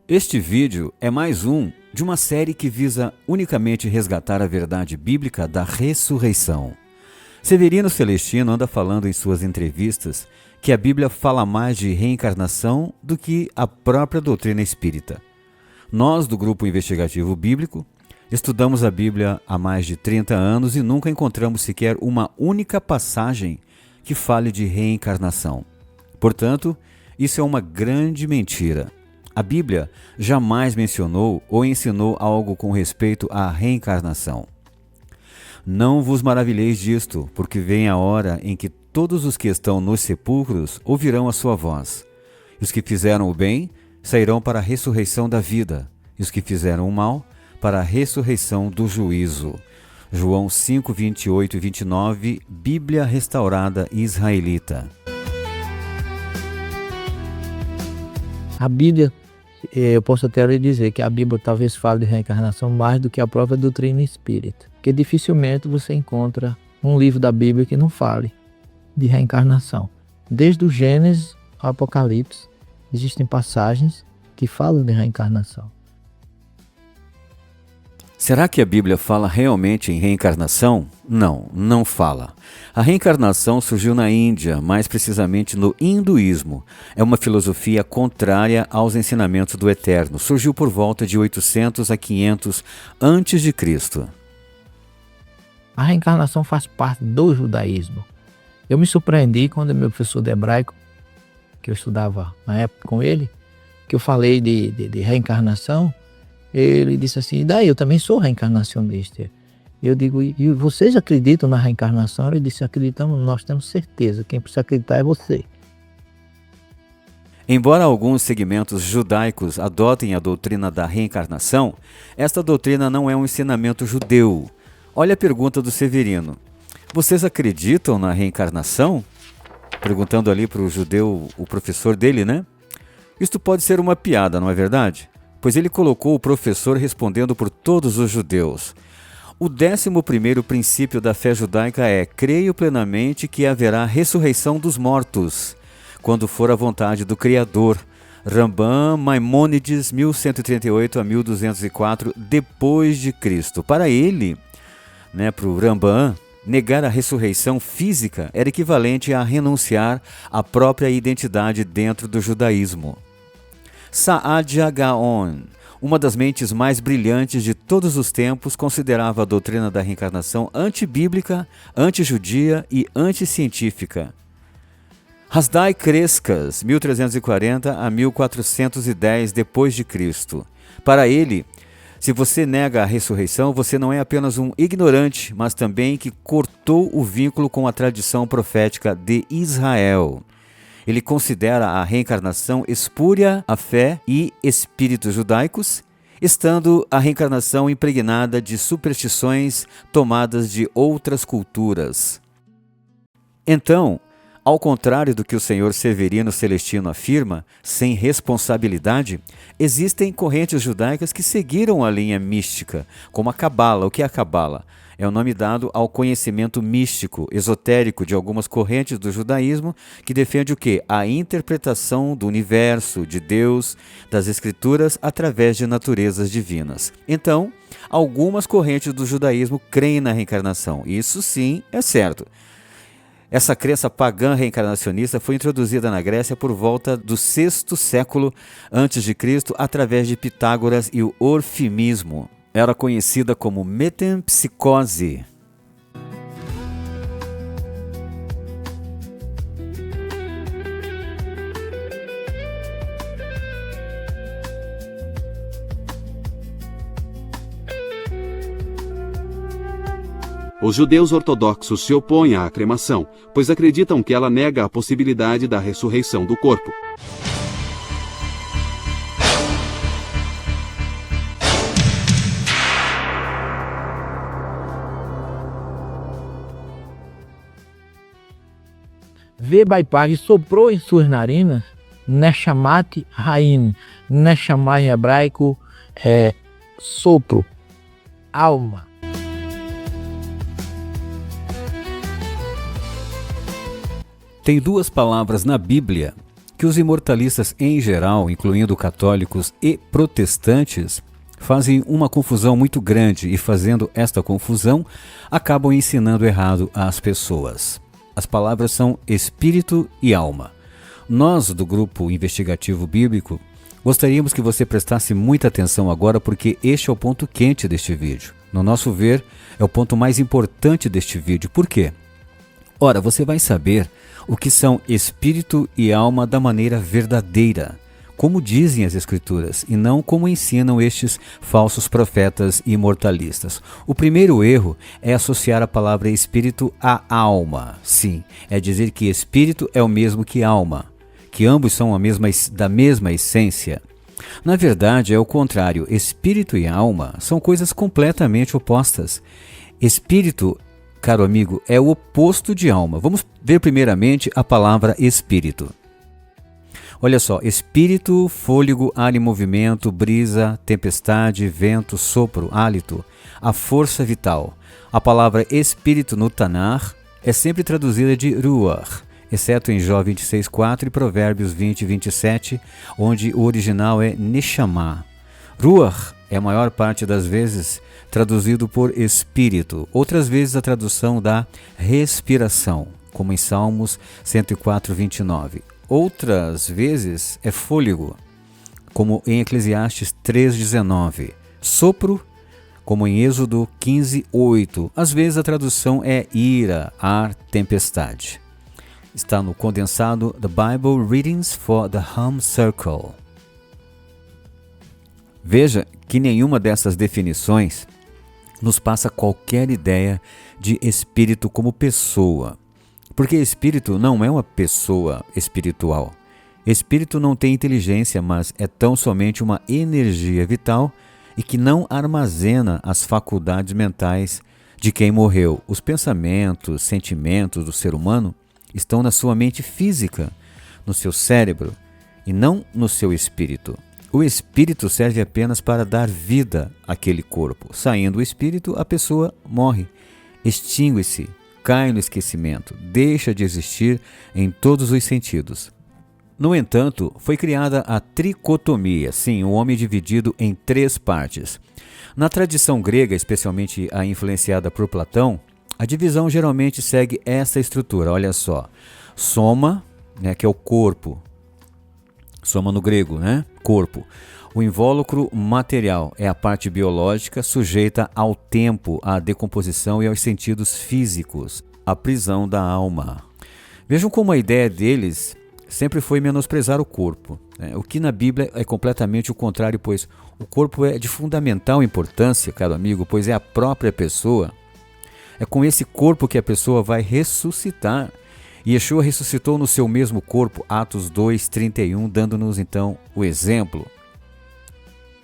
Este vídeo é mais um de uma série que visa unicamente resgatar a verdade bíblica da ressurreição. Severino Celestino anda falando em suas entrevistas que a Bíblia fala mais de reencarnação do que a própria doutrina espírita. Nós, do Grupo Investigativo Bíblico, estudamos a Bíblia há mais de 30 anos e nunca encontramos sequer uma única passagem que fale de reencarnação. Portanto, isso é uma grande mentira. A Bíblia jamais mencionou ou ensinou algo com respeito à reencarnação. Não vos maravilheis disto, porque vem a hora em que todos os que estão nos sepulcros ouvirão a sua voz. E os que fizeram o bem sairão para a ressurreição da vida, e os que fizeram o mal para a ressurreição do juízo. João 5, 28 e 29, Bíblia Restaurada Israelita. A Bíblia, eu posso até lhe dizer que a Bíblia talvez fale de reencarnação mais do que a própria doutrina espírita. Porque dificilmente você encontra um livro da Bíblia que não fale de reencarnação. Desde o Gênesis ao Apocalipse, existem passagens que falam de reencarnação. Será que a Bíblia fala realmente em reencarnação? Não, não fala. A reencarnação surgiu na Índia, mais precisamente no hinduísmo. É uma filosofia contrária aos ensinamentos do Eterno. Surgiu por volta de 800 a 500 a.C. A reencarnação faz parte do judaísmo. Eu me surpreendi quando meu professor de hebraico, que eu estudava na época com ele, que eu falei de reencarnação, ele disse assim, e daí eu também sou reencarnacionista. Eu digo, e vocês acreditam na reencarnação? Ele disse, acreditamos, nós temos certeza, quem precisa acreditar é você. Embora alguns segmentos judaicos adotem a doutrina da reencarnação, esta doutrina não é um ensinamento judeu. Olha a pergunta do Severino. Vocês acreditam na reencarnação? Perguntando ali para o judeu, o professor dele, né? Isto pode ser uma piada, não é verdade? Pois ele colocou o professor respondendo por todos os judeus. O 11º princípio da fé judaica é: creio plenamente que haverá ressurreição dos mortos, quando for a vontade do Criador. Rambam, Maimônides, 1138 a 1204, depois de Cristo. Para ele, para o Rambam, negar a ressurreição física era equivalente a renunciar à própria identidade dentro do judaísmo. Saadia Gaon, uma das mentes mais brilhantes de todos os tempos, considerava a doutrina da reencarnação antibíblica, antijudia e anticientífica. Hasdai Crescas, 1340 a 1410 d.C. Para ele, se você nega a ressurreição, você não é apenas um ignorante, mas também que cortou o vínculo com a tradição profética de Israel. Ele considera a reencarnação espúria à fé e espíritos judaicos, estando a reencarnação impregnada de superstições tomadas de outras culturas. Então, ao contrário do que o senhor Severino Celestino afirma, sem responsabilidade, existem correntes judaicas que seguiram a linha mística, como a Cabala. O que é a Cabala? É o nome dado ao conhecimento místico, esotérico de algumas correntes do judaísmo que defende o quê? A interpretação do universo, de Deus, das escrituras através de naturezas divinas. Então, algumas correntes do judaísmo creem na reencarnação. Isso sim é certo. Essa crença pagã reencarnacionista foi introduzida na Grécia por volta do VI século a.C. através de Pitágoras e o orfimismo. Era conhecida como metempsicose. Os judeus ortodoxos se opõem à cremação, pois acreditam que ela nega a possibilidade da ressurreição do corpo. Vebaipag soprou em suas narinas, Neshamat Haim. Neshamah em hebraico é sopro, alma. Tem duas palavras na Bíblia que os imortalistas em geral, incluindo católicos e protestantes, fazem uma confusão muito grande e, fazendo esta confusão, acabam ensinando errado às pessoas. As palavras são espírito e alma. Nós, do Grupo Investigativo Bíblico, gostaríamos que você prestasse muita atenção agora, porque este é o ponto quente deste vídeo. No nosso ver, é o ponto mais importante deste vídeo. Por quê? Ora, você vai saber o que são espírito e alma da maneira verdadeira, como dizem as Escrituras, e não como ensinam estes falsos profetas imortalistas. O primeiro erro é associar a palavra espírito à alma. Sim, é dizer que espírito é o mesmo que alma, que ambos são da mesma essência. Na verdade, é o contrário. Espírito e alma são coisas completamente opostas. Espírito, caro amigo, é o oposto de alma. Vamos ver primeiramente a palavra espírito. Olha só, espírito, fôlego, ar em movimento, brisa, tempestade, vento, sopro, hálito, a força vital. A palavra espírito no Tanar é sempre traduzida de ruach, exceto em Jó 26:4 e Provérbios 20:27, onde o original é neshama. Ruach é a maior parte das vezes traduzido por espírito, outras vezes a tradução da respiração, como em Salmos 104:29. Outras vezes é fôlego, como em Eclesiastes 3:19. Sopro, como em Êxodo 15:8. Às vezes a tradução é ira, ar, tempestade. Está no condensado The Bible Readings for the Home Circle. Veja que nenhuma dessas definições nos passa qualquer ideia de espírito como pessoa, porque espírito não é uma pessoa espiritual. Espírito não tem inteligência, mas é tão somente uma energia vital e que não armazena as faculdades mentais de quem morreu. Os pensamentos, sentimentos do ser humano estão na sua mente física, no seu cérebro, e não no seu espírito. O espírito serve apenas para dar vida àquele corpo. Saindo o espírito, a pessoa morre, extingue-se, cai no esquecimento, deixa de existir em todos os sentidos. No entanto, foi criada a tricotomia, sim, o homem dividido em 3 partes. Na tradição grega, especialmente a influenciada por Platão, a divisão geralmente segue essa estrutura, olha só. Soma, que é o corpo. Soma no grego, corpo. O invólucro material é a parte biológica sujeita ao tempo, à decomposição e aos sentidos físicos, a prisão da alma. Vejam como a ideia deles sempre foi menosprezar o corpo, o que na Bíblia é completamente o contrário, pois o corpo é de fundamental importância, caro amigo, pois é a própria pessoa. É com esse corpo que a pessoa vai ressuscitar. E Yeshua ressuscitou no seu mesmo corpo, Atos 2:31, dando-nos então o exemplo.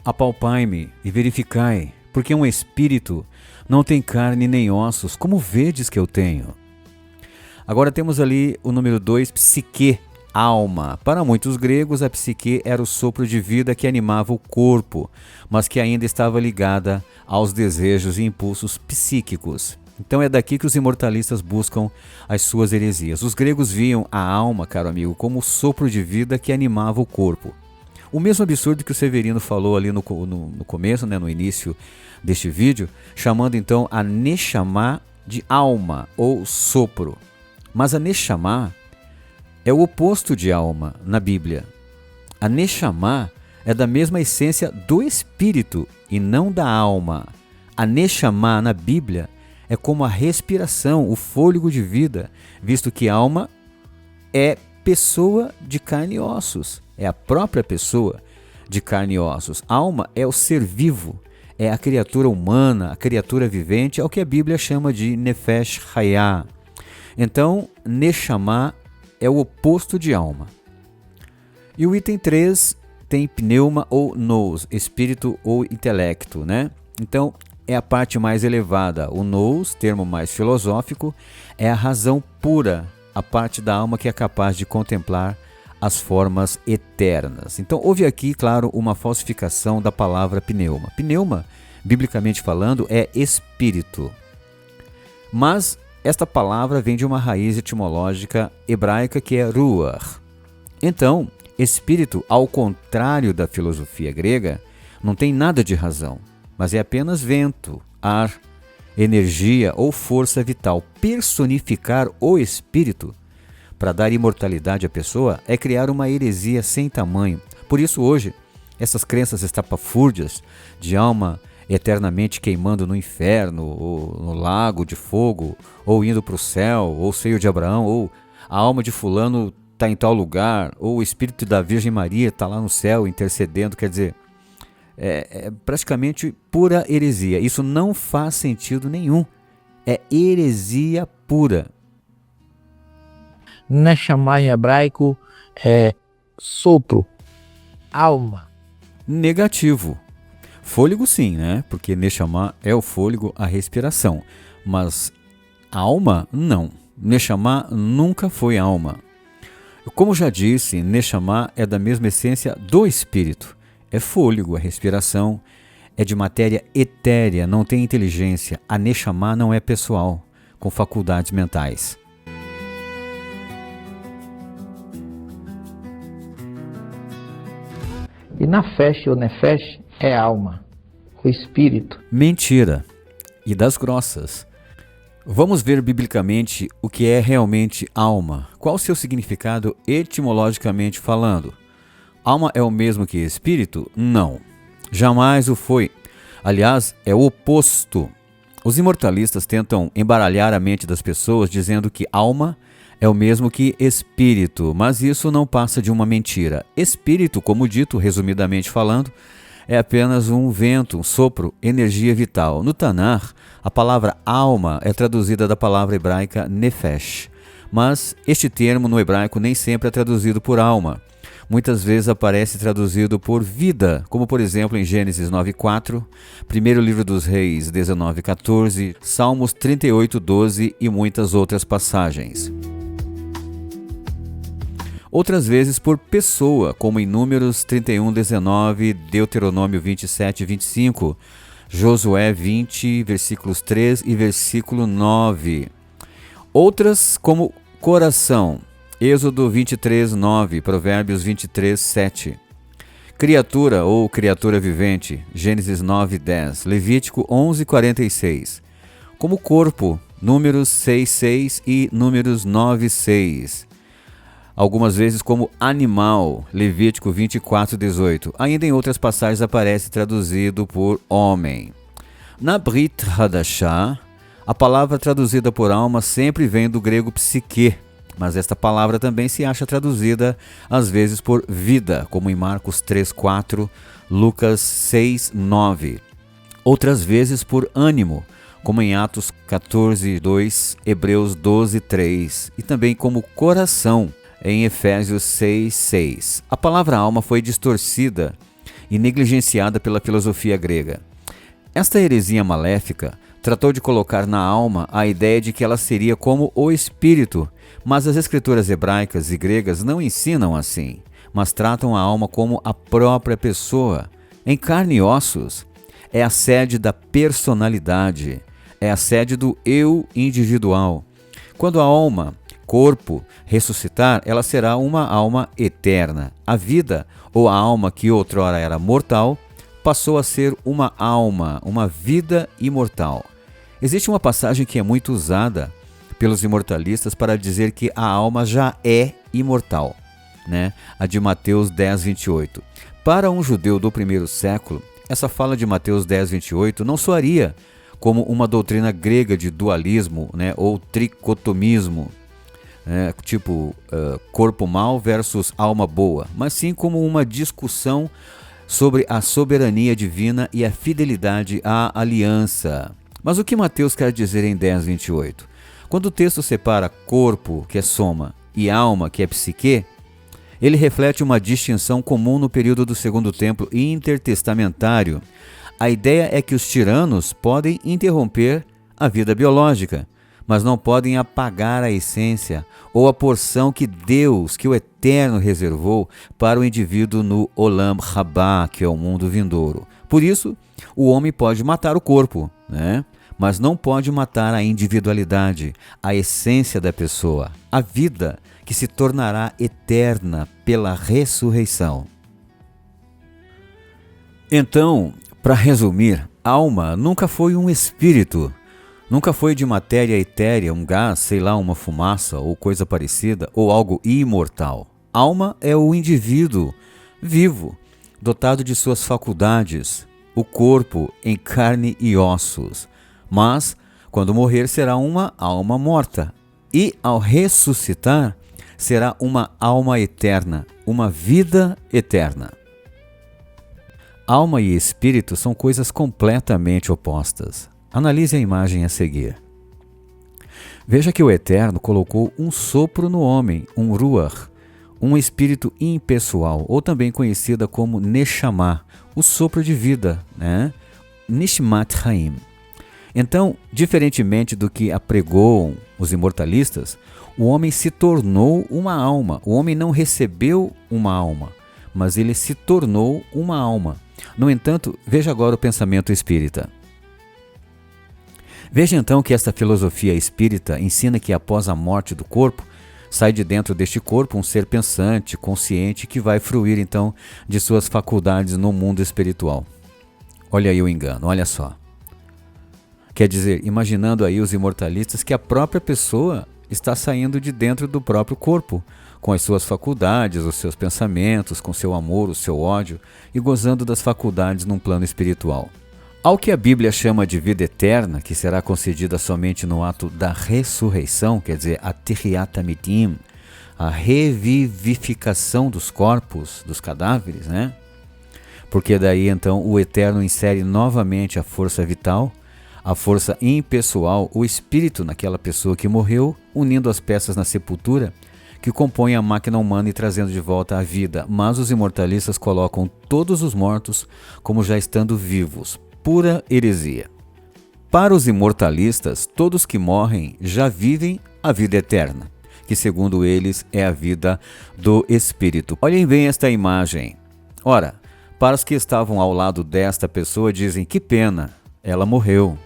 Apalpai-me e verificai, porque um espírito não tem carne nem ossos, como vedes que eu tenho. Agora temos ali o número 2, psique, alma. Para muitos gregos, a psique era o sopro de vida que animava o corpo, mas que ainda estava ligada aos desejos e impulsos psíquicos. Então é daqui que os imortalistas buscam as suas heresias. Os gregos viam a alma, caro amigo, como o sopro de vida que animava o corpo. O mesmo absurdo que o Severino falou ali no começo, no início deste vídeo, chamando então a neshama de alma ou sopro. Mas a neshama é o oposto de alma na Bíblia. A neshama é da mesma essência do espírito e não da alma. A neshama na Bíblia é como a respiração, o fôlego de vida, visto que alma é pessoa de carne e ossos, é a própria pessoa de carne e ossos. Alma é o ser vivo, é a criatura humana, a criatura vivente, é o que a Bíblia chama de nefesh hayah. Então, neshama é o oposto de alma. E o item 3 tem pneuma ou nous, espírito ou intelecto, Então, é a parte mais elevada. O nous, termo mais filosófico, é a razão pura, a parte da alma que é capaz de contemplar as formas eternas. Então, houve aqui, claro, uma falsificação da palavra pneuma. Pneuma, biblicamente falando, é espírito. Mas esta palavra vem de uma raiz etimológica hebraica que é ruach. Então, espírito, ao contrário da filosofia grega, não tem nada de razão, mas é apenas vento, ar, energia ou força vital. Personificar o espírito para dar imortalidade à pessoa é criar uma heresia sem tamanho. Por isso hoje, essas crenças estapafúrdias de alma eternamente queimando no inferno, ou no lago de fogo, ou indo para o céu, ou seio de Abraão, ou a alma de fulano está em tal lugar, ou o espírito da Virgem Maria está lá no céu intercedendo, quer dizer, é praticamente pura heresia. Isso não faz sentido nenhum. É heresia pura. Neshama em hebraico é sopro, alma. Negativo. Fôlego sim, né? Porque Neshama é o fôlego, a respiração. Mas alma, não. Neshama nunca foi alma. Como já disse, Neshama é da mesma essência do espírito. É fôlego, é respiração, é de matéria etérea, não tem inteligência. A Neshama não é pessoal, com faculdades mentais. E Nafesh ou Nefesh é alma, o espírito. Mentira. E das grossas. Vamos ver biblicamente o que é realmente alma. Qual o seu significado etimologicamente falando? Alma é o mesmo que espírito? Não. Jamais o foi. Aliás, é o oposto. Os imortalistas tentam embaralhar a mente das pessoas dizendo que alma é o mesmo que espírito, mas isso não passa de uma mentira. Espírito, como dito, resumidamente falando, é apenas um vento, um sopro, energia vital. No Tanar, a palavra alma é traduzida da palavra hebraica nefesh, mas este termo no hebraico nem sempre é traduzido por alma. Muitas vezes aparece traduzido por vida, como por exemplo em Gênesis 9:4, primeiro livro dos Reis 19:14, Salmos 38:12 e muitas outras passagens. Outras vezes por pessoa, como em Números 31:19, Deuteronômio 27:25, Josué 20, versículos 3 e versículo 9. Outras como coração, Êxodo 23:9, Provérbios 23:7. Criatura ou criatura vivente, Gênesis 9:10, Levítico 11:46. Como corpo, Números 6:6 e Números 9:6. Algumas vezes como animal, Levítico 24:18. Ainda em outras passagens aparece traduzido por homem. Na Brit Hadashah, a palavra traduzida por alma sempre vem do grego psique, mas esta palavra também se acha traduzida às vezes por vida, como em Marcos 3:4, Lucas 6:9. Outras vezes por ânimo, como em Atos 14:2, Hebreus 12:3, e também como coração, em Efésios 6:6. A palavra alma foi distorcida e negligenciada pela filosofia grega. Esta heresia maléfica tratou de colocar na alma a ideia de que ela seria como o espírito, mas as escrituras hebraicas e gregas não ensinam assim, mas tratam a alma como a própria pessoa, em carne e ossos. É a sede da personalidade, é a sede do eu individual. Quando a alma, corpo, ressuscitar, ela será uma alma eterna. A vida, ou a alma que outrora era mortal, passou a ser uma alma, uma vida imortal. Existe uma passagem que é muito usada pelos imortalistas para dizer que a alma já é imortal, né? A de Mateus 10:28. Para um judeu do primeiro século, essa fala de Mateus 10:28 não soaria como uma doutrina grega de dualismo, né? Ou tricotomismo, tipo corpo mau versus alma boa, mas sim como uma discussão sobre a soberania divina e a fidelidade à aliança. Mas o que Mateus quer dizer em 10:28? Quando o texto separa corpo, que é soma, e alma, que é psique, ele reflete uma distinção comum no período do Segundo Templo intertestamentário. A ideia é que os tiranos podem interromper a vida biológica, mas não podem apagar a essência ou a porção que Deus, que o Eterno reservou para o indivíduo no Olam Rabá, que é o mundo vindouro. Por isso, o homem pode matar o corpo, né? Mas não pode matar a individualidade, a essência da pessoa, a vida que se tornará eterna pela ressurreição. Então, para resumir, alma nunca foi um espírito, nunca foi de matéria etérea, um gás, sei lá, uma fumaça ou coisa parecida, ou algo imortal. Alma é o indivíduo vivo, dotado de suas faculdades, o corpo em carne e ossos. Mas, quando morrer, será uma alma morta. E, ao ressuscitar, será uma alma eterna, uma vida eterna. Alma e espírito são coisas completamente opostas. Analise a imagem a seguir. Veja que o Eterno colocou um sopro no homem, um ruach, um espírito impessoal, ou também conhecida como Neshama, o sopro de vida, Nishmat Haim. Então, diferentemente do que apregoam os imortalistas, o homem se tornou uma alma. O homem não recebeu uma alma, mas ele se tornou uma alma. No entanto, veja agora o pensamento espírita. Veja então que esta filosofia espírita ensina que após a morte do corpo, sai de dentro deste corpo um ser pensante, consciente, que vai fruir então de suas faculdades no mundo espiritual. Olha aí o engano, olha só. Quer dizer, imaginando aí os imortalistas que a própria pessoa está saindo de dentro do próprio corpo, com as suas faculdades, os seus pensamentos, com seu amor, o seu ódio, e gozando das faculdades num plano espiritual. Ao que a Bíblia chama de vida eterna, que será concedida somente no ato da ressurreição, quer dizer, a Tehiyat Amitim, a revivificação dos corpos, dos cadáveres, Porque daí então o Eterno insere novamente a força vital, a força impessoal, o espírito naquela pessoa que morreu, unindo as peças na sepultura, que compõem a máquina humana e trazendo de volta a vida. Mas os imortalistas colocam todos os mortos como já estando vivos. Pura heresia. Para os imortalistas, todos que morrem já vivem a vida eterna, que segundo eles é a vida do espírito. Olhem bem esta imagem. Ora, para os que estavam ao lado desta pessoa dizem: que pena, ela morreu.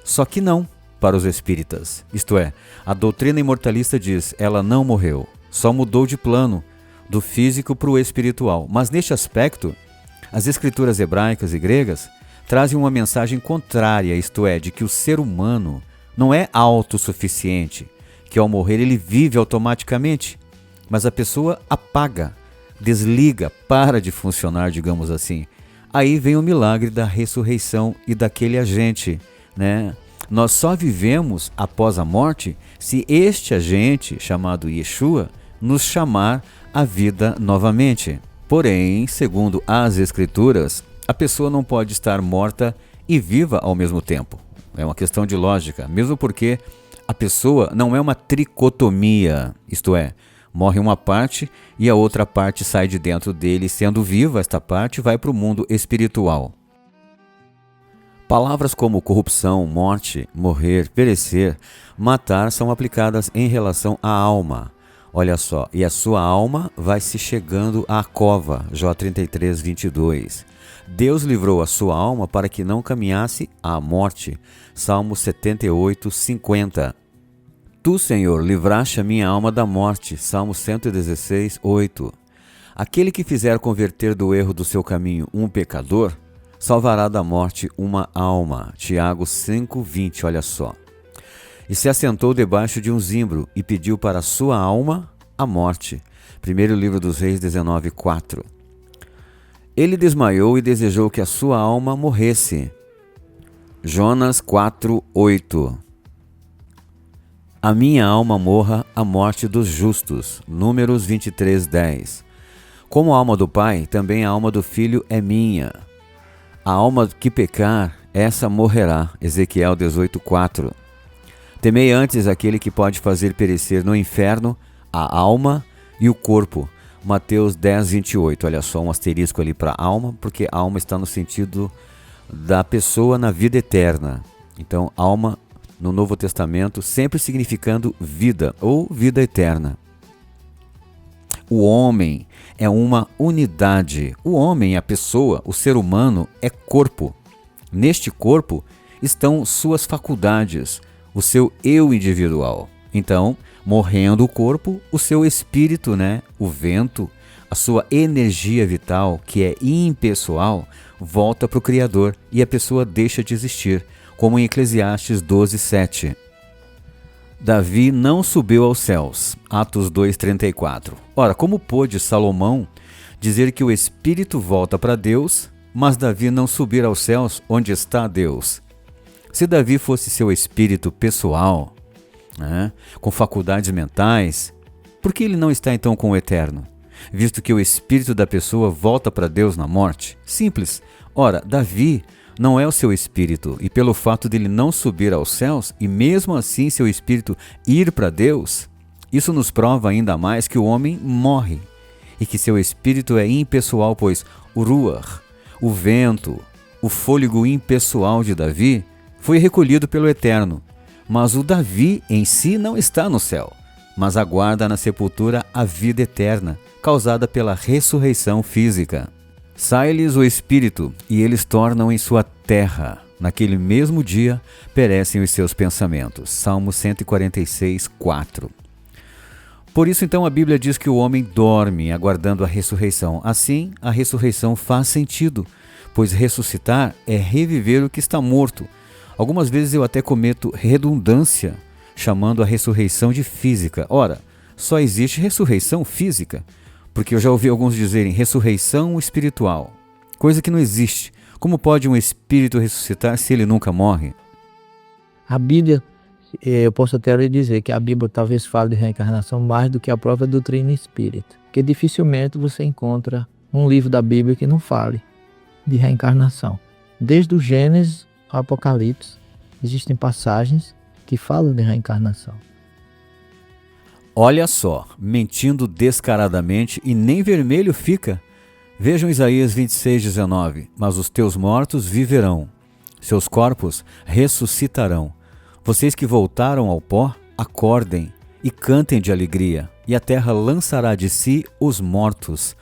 Só que não para os espíritas. Isto é, a doutrina imortalista diz: ela não morreu, só mudou de plano, do físico para o espiritual. Mas neste aspecto, as escrituras hebraicas e gregas trazem uma mensagem contrária, isto é, de que o ser humano não é autossuficiente, que ao morrer ele vive automaticamente, mas a pessoa apaga, desliga, para de funcionar, digamos assim. Aí vem o milagre da ressurreição e daquele agente, Nós só vivemos após a morte se este agente, chamado Yeshua, nos chamar à vida novamente. Porém, segundo as Escrituras, a pessoa não pode estar morta e viva ao mesmo tempo. É uma questão de lógica, mesmo porque a pessoa não é uma tricotomia, isto é, morre uma parte e a outra parte sai de dentro dele, sendo viva esta parte vai para o mundo espiritual. Palavras como corrupção, morte, morrer, perecer, matar são aplicadas em relação à alma. Olha só, e a sua alma vai se chegando à cova, Jó 33, 22. Deus livrou a sua alma para que não caminhasse à morte, Salmo 78, 50. Tu, Senhor, livraste a minha alma da morte, Salmo 116, 8. Aquele que fizer converter do erro do seu caminho um pecador, salvará da morte uma alma, Tiago 5, 20, olha só. E se assentou debaixo de um zimbro e pediu para a sua alma a morte. Primeiro livro dos Reis 19, 4. Ele desmaiou e desejou que a sua alma morresse. Jonas 4, 8. A minha alma morra a morte dos justos. Números 23, 10. Como a alma do Pai, também a alma do Filho é minha. A alma que pecar, essa morrerá. Ezequiel 18, 4. Temei antes aquele que pode fazer perecer no inferno a alma e o corpo. Mateus 10, 28. Olha só, um asterisco ali para alma, porque a alma está no sentido da pessoa na vida eterna. Então, alma no Novo Testamento sempre significando vida ou vida eterna. O homem é uma unidade. O homem, a pessoa, o ser humano é corpo. Neste corpo estão suas faculdades, o seu eu individual. Então, Morrendo o corpo, o seu espírito, o vento, a sua energia vital, que é impessoal, volta para o Criador e a pessoa deixa de existir, como em Eclesiastes 12:7. Davi não subiu aos céus, Atos 2:34. Ora, como pôde Salomão dizer que o espírito volta para Deus, mas Davi não subir aos céus onde está Deus? Se Davi fosse seu espírito pessoal, com faculdades mentais, por que ele não está então com o Eterno? Visto que o espírito da pessoa volta para Deus na morte? Simples. Ora, Davi não é o seu espírito, e pelo fato dele não subir aos céus, e mesmo assim seu espírito ir para Deus, isso nos prova ainda mais que o homem morre, e que seu espírito é impessoal, pois o Ruach, o vento, o fôlego impessoal de Davi, foi recolhido pelo Eterno. Mas o Davi em si não está no céu, mas aguarda na sepultura a vida eterna, causada pela ressurreição física. Sai-lhes o espírito, e eles tornam em sua terra. Naquele mesmo dia perecem os seus pensamentos. Salmo 146:4. Por isso, então, a Bíblia diz que o homem dorme, aguardando a ressurreição. Assim, a ressurreição faz sentido, pois ressuscitar é reviver o que está morto. Algumas vezes eu até cometo redundância, chamando a ressurreição de física. Ora, só existe ressurreição física, porque eu já ouvi alguns dizerem ressurreição espiritual, coisa que não existe. Como pode um espírito ressuscitar se ele nunca morre? A Bíblia, eu posso até lhe dizer que a Bíblia talvez fale de reencarnação mais do que a própria doutrina espírita, porque dificilmente você encontra um livro da Bíblia que não fale de reencarnação. Desde o Gênesis ao Apocalipse, existem passagens que falam de reencarnação. Olha só, mentindo descaradamente e nem vermelho fica. Vejam Isaías 26:19. Mas os teus mortos viverão, seus corpos ressuscitarão. Vocês que voltaram ao pó, acordem e cantem de alegria, e a terra lançará de si os mortos.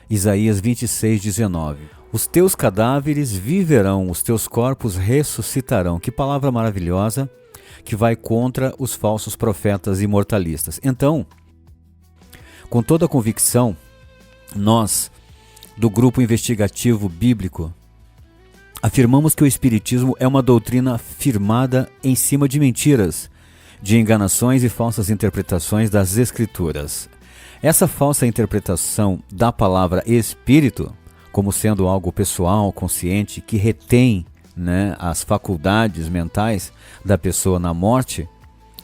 Isaías 26:19. Os teus cadáveres viverão, os teus corpos ressuscitarão. Que palavra maravilhosa, que vai contra os falsos profetas imortalistas. Então, com toda a convicção, nós, do Grupo Investigativo Bíblico, afirmamos que o Espiritismo é uma doutrina firmada em cima de mentiras, de enganações e falsas interpretações das Escrituras. Essa falsa interpretação da palavra Espírito, como sendo algo pessoal, consciente, que retém as faculdades mentais da pessoa na morte,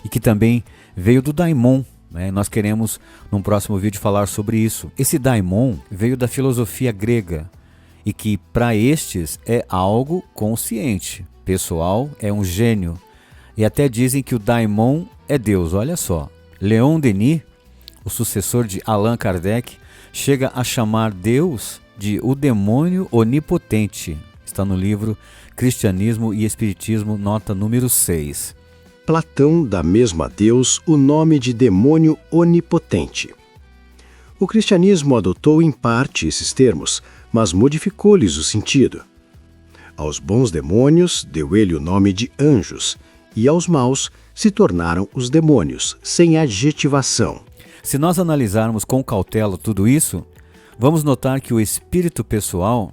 e que também veio do daimon. Nós queremos, num próximo vídeo, falar sobre isso. Esse daimon veio da filosofia grega, e que para estes é algo consciente, pessoal, é um gênio. E até dizem que o daimon é Deus. Olha só, Leon Denis, o sucessor de Allan Kardec, chega a chamar Deus de o demônio onipotente. Está no livro Cristianismo e Espiritismo, nota número 6. Platão dá mesmo a Deus o nome de demônio onipotente. O cristianismo adotou em parte esses termos, mas modificou-lhes o sentido. Aos bons demônios deu ele o nome de anjos, e aos maus se tornaram os demônios, sem adjetivação. Se nós analisarmos com cautela tudo isso, vamos notar que o espírito pessoal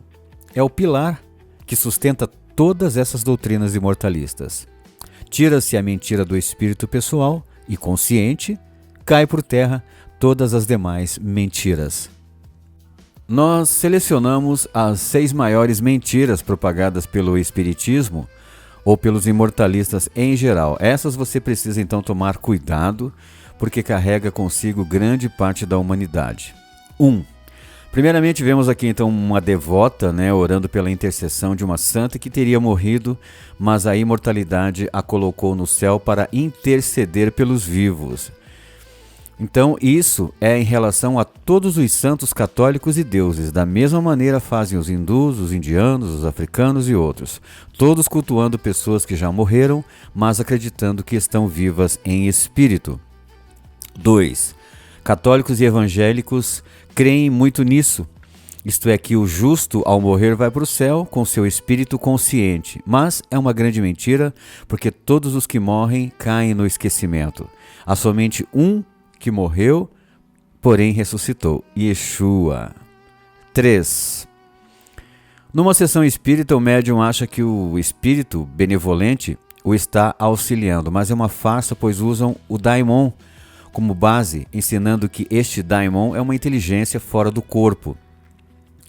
é o pilar que sustenta todas essas doutrinas imortalistas. Tira-se a mentira do espírito pessoal e consciente, cai por terra todas as demais mentiras. Nós selecionamos as 6 maiores mentiras propagadas pelo espiritismo ou pelos imortalistas em geral. Essas você precisa então tomar cuidado, porque carrega consigo grande parte da humanidade. 1. Primeiramente, vemos aqui então uma devota, orando pela intercessão de uma santa que teria morrido, mas a imortalidade a colocou no céu para interceder pelos vivos. Então, isso é em relação a todos os santos católicos e deuses. Da mesma maneira fazem os hindus, os indianos, os africanos e outros, todos cultuando pessoas que já morreram, mas acreditando que estão vivas em espírito. 2. Católicos e evangélicos creem muito nisso, isto é, que o justo ao morrer vai para o céu com seu espírito consciente. Mas é uma grande mentira, porque todos os que morrem caem no esquecimento. Há somente um que morreu, porém ressuscitou, Yeshua. 3. Numa sessão espírita, o médium acha que o espírito benevolente o está auxiliando, mas é uma farsa, pois usam o daimon como base, ensinando que este daimon é uma inteligência fora do corpo.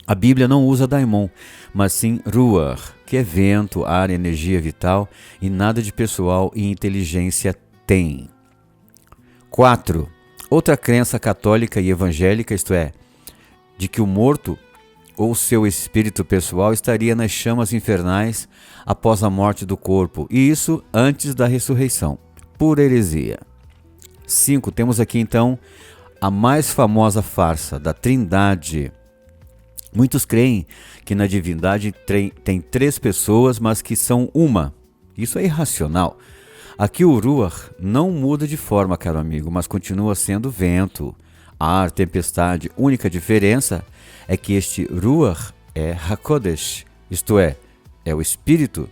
A Bíblia não usa daimon, mas sim ruach, que é vento, ar, energia vital, e nada de pessoal e inteligência tem. 4. Outra crença católica e evangélica, isto é, de que o morto ou seu espírito pessoal estaria nas chamas infernais após a morte do corpo, e isso antes da ressurreição. Pura heresia. 5. Temos aqui então a mais famosa farsa da Trindade. Muitos creem que na divindade tem 3 pessoas, mas que são uma. Isso é irracional. Aqui o Ruach não muda de forma, caro amigo, mas continua sendo vento, ar, tempestade. Única diferença é que este Ruach é HaKodesh, isto é o Espírito,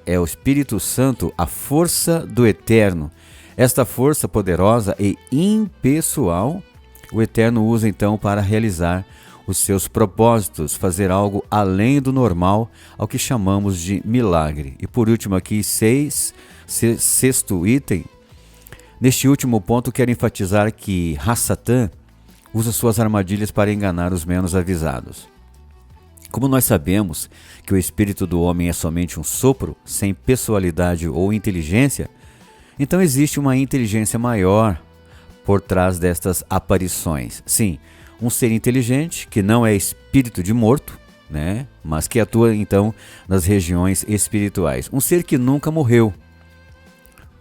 é o Espírito Santo, a força do Eterno. Esta força poderosa e impessoal, o Eterno usa então para realizar os seus propósitos, fazer algo além do normal, ao que chamamos de milagre. E por último aqui, sexto item. Neste último ponto, quero enfatizar que Hassatan usa suas armadilhas para enganar os menos avisados. Como nós sabemos que o espírito do homem é somente um sopro, sem pessoalidade ou inteligência, então existe uma inteligência maior por trás destas aparições. Sim, um ser inteligente que não é espírito de morto, né, mas que atua então nas regiões espirituais. Um ser que nunca morreu,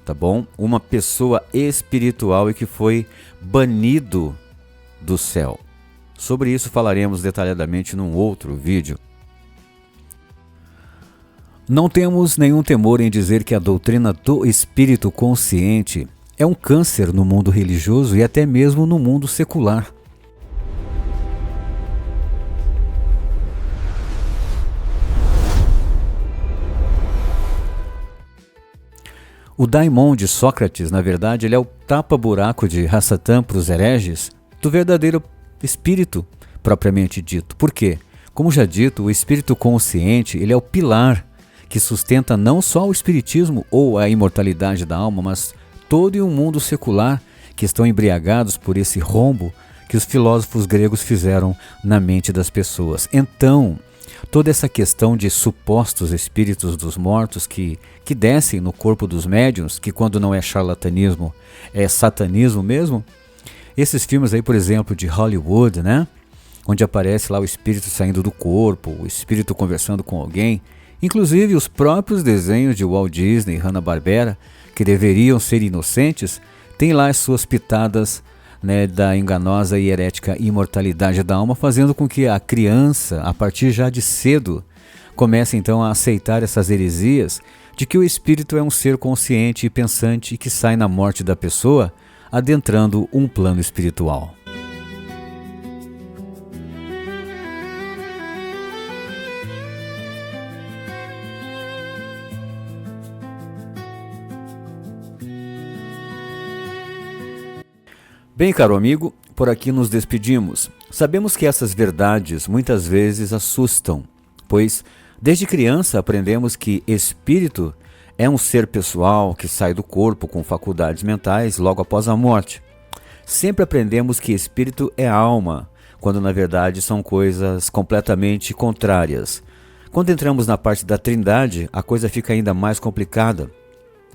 tá bom? Uma pessoa espiritual e que foi banido do céu. Sobre isso falaremos detalhadamente num outro vídeo. Não temos nenhum temor em dizer que a doutrina do espírito consciente é um câncer no mundo religioso e até mesmo no mundo secular. O daimon de Sócrates, na verdade, ele é o tapa-buraco de Hassatan para os hereges do verdadeiro espírito propriamente dito. Por quê? Como já dito, o espírito consciente, ele é o pilar que sustenta não só o espiritismo ou a imortalidade da alma, mas todo um mundo secular que estão embriagados por esse rombo que os filósofos gregos fizeram na mente das pessoas. Então, toda essa questão de supostos espíritos dos mortos que descem no corpo dos médiuns, que quando não é charlatanismo, é satanismo mesmo. Esses filmes aí, por exemplo, de Hollywood, né? Onde aparece lá o espírito saindo do corpo, o espírito conversando com alguém. Inclusive os próprios desenhos de Walt Disney e Hanna-Barbera, que deveriam ser inocentes, têm lá as suas pitadas, né, da enganosa e herética imortalidade da alma, fazendo com que a criança, a partir já de cedo, comece então a aceitar essas heresias de que o espírito é um ser consciente e pensante que sai na morte da pessoa, adentrando um plano espiritual. Bem, caro amigo, por aqui nos despedimos. Sabemos que essas verdades muitas vezes assustam, pois desde criança aprendemos que espírito é um ser pessoal que sai do corpo com faculdades mentais logo após a morte. Sempre aprendemos que espírito é alma, quando na verdade são coisas completamente contrárias. Quando entramos na parte da Trindade, a coisa fica ainda mais complicada,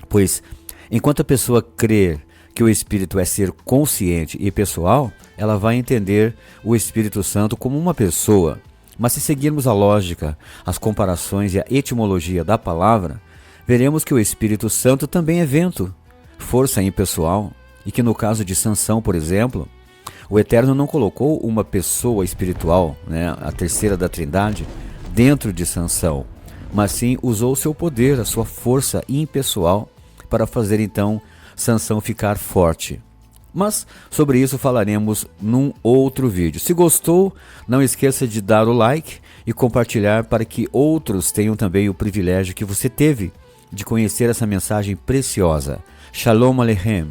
pois enquanto a pessoa crer que o Espírito é ser consciente e pessoal, ela vai entender o Espírito Santo como uma pessoa. Mas se seguirmos a lógica, as comparações e a etimologia da palavra, veremos que o Espírito Santo também é vento, força impessoal, e que no caso de Sansão, por exemplo, o Eterno não colocou uma pessoa espiritual, né, a terceira da Trindade, dentro de Sansão, mas sim usou o seu poder, a sua força impessoal, para fazer então Sansão ficar forte. Mas sobre isso falaremos num outro vídeo. Se gostou, não esqueça de dar o like e compartilhar para que outros tenham também o privilégio que você teve de conhecer essa mensagem preciosa. Shalom Aleichem.